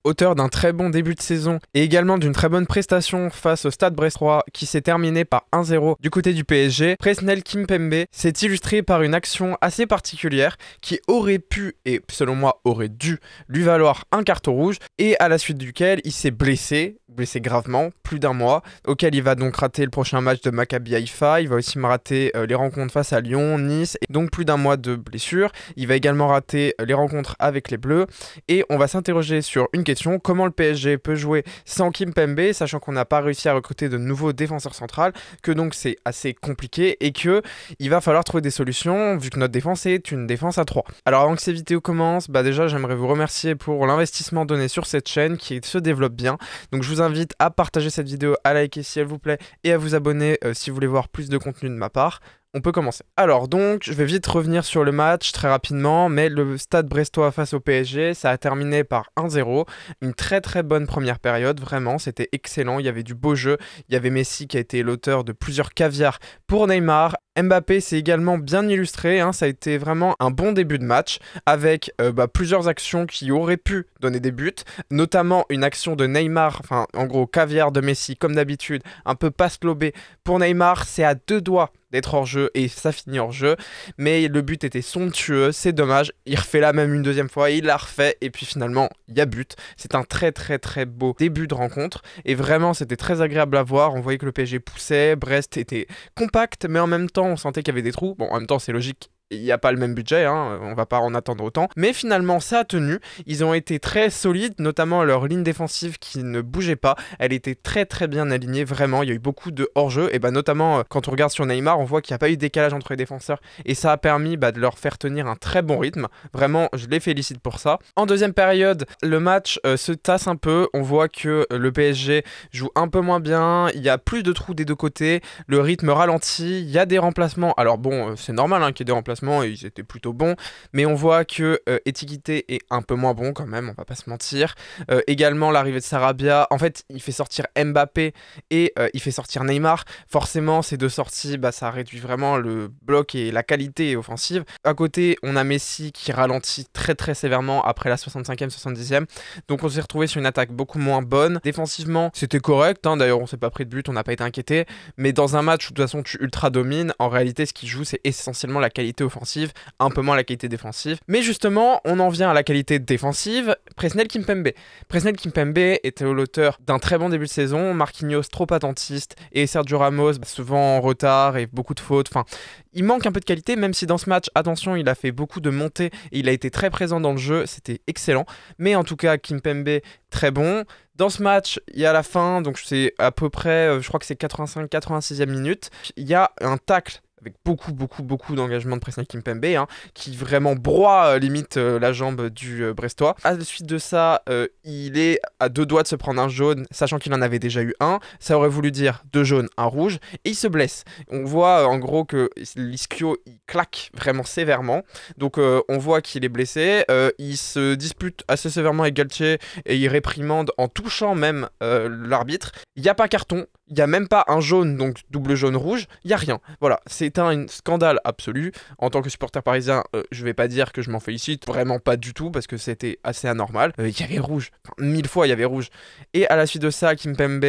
Auteur d'un très bon début de saison et également d'une très bonne prestation face au Stade Brestois qui s'est terminé par 1-0 du côté du PSG, Presnel Kimpembe s'est illustré par une action assez particulière qui aurait pu et selon moi aurait dû lui valoir un carton rouge et à la suite duquel il s'est blessé gravement, plus d'1 mois, auquel il va donc rater le prochain match de Maccabi Haïfa, il va aussi rater les rencontres face à Lyon, Nice, et donc plus d'1 mois de blessure. Il va également rater les rencontres avec les Bleus, et on va s'interroger sur une question, comment le PSG peut jouer sans Kimpembe, sachant qu'on n'a pas réussi à recruter de nouveaux défenseurs centrales, que donc c'est assez compliqué, et que il va falloir trouver des solutions, vu que notre défense est une défense à 3. Alors avant que cette vidéo commence, déjà j'aimerais vous remercier pour l'investissement donné sur cette chaîne, qui se développe bien, donc je vous invite à partager cette vidéo, à liker si elle vous plaît et à vous abonner si vous voulez voir plus de contenu de ma part. On peut commencer. Alors donc, je vais vite revenir sur le match très rapidement, mais le Stade Brestois face au PSG, ça a terminé par 1-0. Une très très bonne première période, vraiment, c'était excellent, il y avait du beau jeu. Il y avait Messi qui a été l'auteur de plusieurs caviars pour Neymar. Mbappé s'est également bien illustré, ça a été vraiment un bon début de match, avec plusieurs actions qui auraient pu donner des buts, notamment une action de Neymar, enfin en gros caviar de Messi comme d'habitude, un peu passe lobé pour Neymar, c'est à 2 doigts d'être hors jeu et ça finit hors jeu, mais le but était somptueux, c'est dommage, il refait la même une deuxième fois, il l'a refait et puis finalement il y a but. C'est un très très très beau début de rencontre et vraiment c'était très agréable à voir, on voyait que le PSG poussait, Brest était compact mais en même temps on sentait qu'il y avait des trous, bon en même temps c'est logique. Il n'y a pas le même budget, on va pas en attendre autant. Mais finalement, ça a tenu. Ils ont été très solides, notamment leur ligne défensive qui ne bougeait pas. Elle était très très bien alignée, vraiment. Il y a eu beaucoup de hors-jeu. Et notamment, quand on regarde sur Neymar, on voit qu'il n'y a pas eu de décalage entre les défenseurs. Et ça a permis de leur faire tenir un très bon rythme. Vraiment, je les félicite pour ça. En deuxième période, le match se tasse un peu. On voit que le PSG joue un peu moins bien. Il y a plus de trous des deux côtés. Le rythme ralentit. Il y a des remplacements. Alors bon, c'est normal qu'il y ait des remplacements. Et ils étaient plutôt bons, mais on voit que Etiquité est un peu moins bon quand même, on va pas se mentir. Également l'arrivée de Sarabia, en fait il fait sortir Mbappé et il fait sortir Neymar, forcément ces deux sorties ça réduit vraiment le bloc et la qualité offensive. À côté on a Messi qui ralentit très très sévèrement après la 65e, 70e, donc on s'est retrouvé sur une attaque beaucoup moins bonne. Défensivement c'était correct, d'ailleurs on s'est pas pris de but, on n'a pas été inquiété, mais dans un match où de toute façon tu ultra domines, en réalité ce qui joue c'est essentiellement la qualité offensive, un peu moins la qualité défensive. Mais justement, on en vient à la qualité défensive. Presnel Kimpembe. Presnel Kimpembe était l'auteur d'un très bon début de saison. Marquinhos trop attentiste et Sergio Ramos souvent en retard et beaucoup de fautes. Enfin, il manque un peu de qualité, même si dans ce match, attention, il a fait beaucoup de montées et il a été très présent dans le jeu. C'était excellent. Mais en tout cas, Kimpembe, très bon. Dans ce match, il y a la fin, donc c'est à peu près, je crois que c'est 85-86e minute. Il y a un tacle avec beaucoup d'engagement de Presnel Kimpembe, qui vraiment broie limite la jambe du Brestois. À la suite de ça, il est à 2 doigts de se prendre un jaune, sachant qu'il en avait déjà eu un. Ça aurait voulu dire 2 jaunes, 1 rouge, et il se blesse. On voit en gros que l'ischio, il claque vraiment sévèrement, donc on voit qu'il est blessé. Il se dispute assez sévèrement avec Galtier, et il réprimande en touchant même l'arbitre. Il n'y a pas carton, il n'y a même pas un jaune, donc double jaune-rouge, il n'y a rien. Voilà, c'est un scandale absolu. En tant que supporter parisien, je vais pas dire que je m'en félicite, vraiment pas du tout, parce que c'était assez anormal. Il y avait rouge, 1000 fois il y avait rouge. Et à la suite de ça, Kimpembe,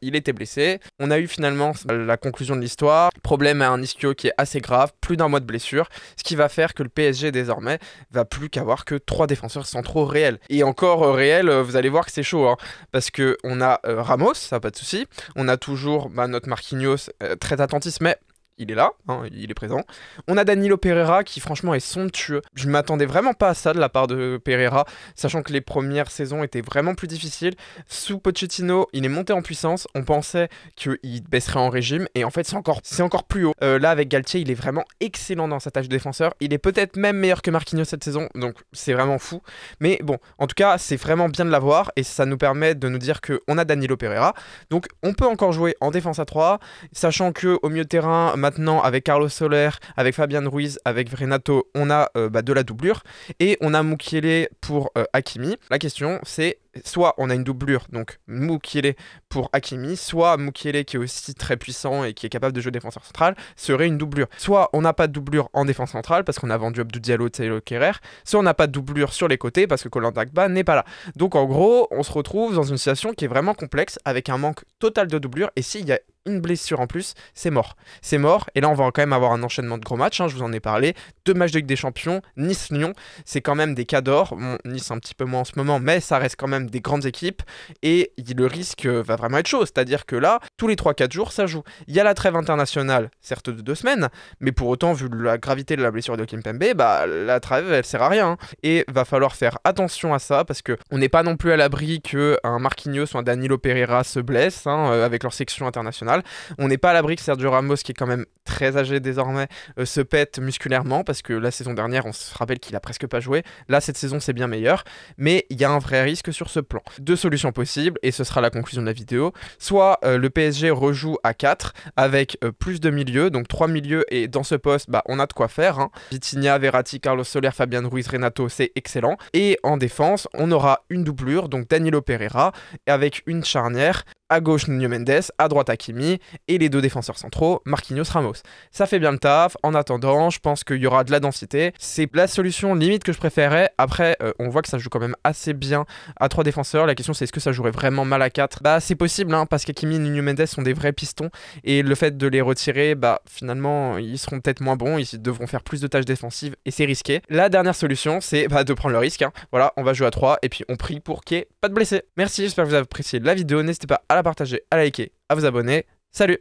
il était blessé. On a eu finalement la conclusion de l'histoire. Problème à un ischio qui est assez grave, plus d'1 mois de blessure, ce qui va faire que le PSG désormais va plus qu'avoir que 3 défenseurs centraux réels. Et encore réels, vous allez voir que c'est chaud, parce que on a Ramos, ça pas de souci. On a toujours notre Marquinhos, très attentiste, mais il est là, il est présent. On a Danilo Pereira qui franchement est somptueux. Je m'attendais vraiment pas à ça de la part de Pereira, sachant que les premières saisons étaient vraiment plus difficiles. Sous Pochettino, il est monté en puissance. On pensait qu'il baisserait en régime et en fait c'est encore plus haut. Là avec Galtier, il est vraiment excellent dans sa tâche de défenseur. Il est peut-être même meilleur que Marquinhos cette saison, donc c'est vraiment fou. Mais bon, en tout cas, c'est vraiment bien de l'avoir et ça nous permet de nous dire qu'on a Danilo Pereira. Donc on peut encore jouer en défense à 3, sachant qu'au milieu de terrain, maintenant avec Carlos Soler, avec Fabian Ruiz, avec Renato, on a de la doublure et on a Mukiele pour Hakimi. La question c'est soit on a une doublure, donc Mukiele pour Hakimi, soit Mukiele qui est aussi très puissant et qui est capable de jouer défenseur central, serait une doublure. Soit on n'a pas de doublure en défense centrale parce qu'on a vendu Abdou Diallo, Thilo Kehrer, soit on n'a pas de doublure sur les côtés parce que Kolan Dagba n'est pas là. Donc en gros, on se retrouve dans une situation qui est vraiment complexe avec un manque total de doublure, et s'il y a une blessure en plus, c'est mort. C'est mort, et là on va quand même avoir un enchaînement de gros matchs, je vous en ai parlé. 2 matchs de Ligue des Champions, Nice-Lyon, c'est quand même des cas d'or. Bon, Nice un petit peu moins en ce moment, mais ça reste quand même des grandes équipes, et le risque va vraiment être chaud, c'est-à-dire que là, tous les 3-4 jours, ça joue. Il y a la trêve internationale, certes de 2 semaines, mais pour autant, vu la gravité de la blessure de Kimpembe, bah la trêve, elle sert à rien, et va falloir faire attention à ça, parce que on n'est pas non plus à l'abri qu'un Marquinhos ou un Danilo Pereira se blessent, avec leur section internationale. On n'est pas à l'abri que Sergio Ramos, qui est quand même très âgé désormais, se pète musculairement, parce que la saison dernière, on se rappelle qu'il a presque pas joué. Là, cette saison, c'est bien meilleur, mais il y a un vrai risque sur ce plan. 2 solutions possibles, et ce sera la conclusion de la vidéo. Soit le PSG rejoue à 4, avec plus de milieux, donc 3 milieux, et dans ce poste, bah, on a de quoi faire. Vitinha, Verratti, Carlos Soler, Fabian Ruiz, Renato, c'est excellent. Et en défense, on aura une doublure, donc Danilo Pereira, avec une charnière. À gauche, Nuno Mendes, à droite, Hakimi, et les 2 défenseurs centraux, Marquinhos, Ramos. Ça fait bien le taf. En attendant, je pense qu'il y aura de la densité. C'est la solution limite que je préférais. Après, on voit que ça joue quand même assez bien à 3 défenseurs. La question, c'est est-ce que ça jouerait vraiment mal à 4? Bah, c'est possible, parce qu'Hakimi et Nuno Mendes sont des vrais pistons, et le fait de les retirer, bah, finalement, ils seront peut-être moins bons, ils devront faire plus de tâches défensives, et c'est risqué. La dernière solution, c'est de prendre le risque. Voilà, on va jouer à 3, et puis on prie pour qu'il n'y ait pas de blessés. Merci, j'espère que vous avez apprécié la vidéo. N'hésitez pas à la partager, à liker, à vous abonner. Salut!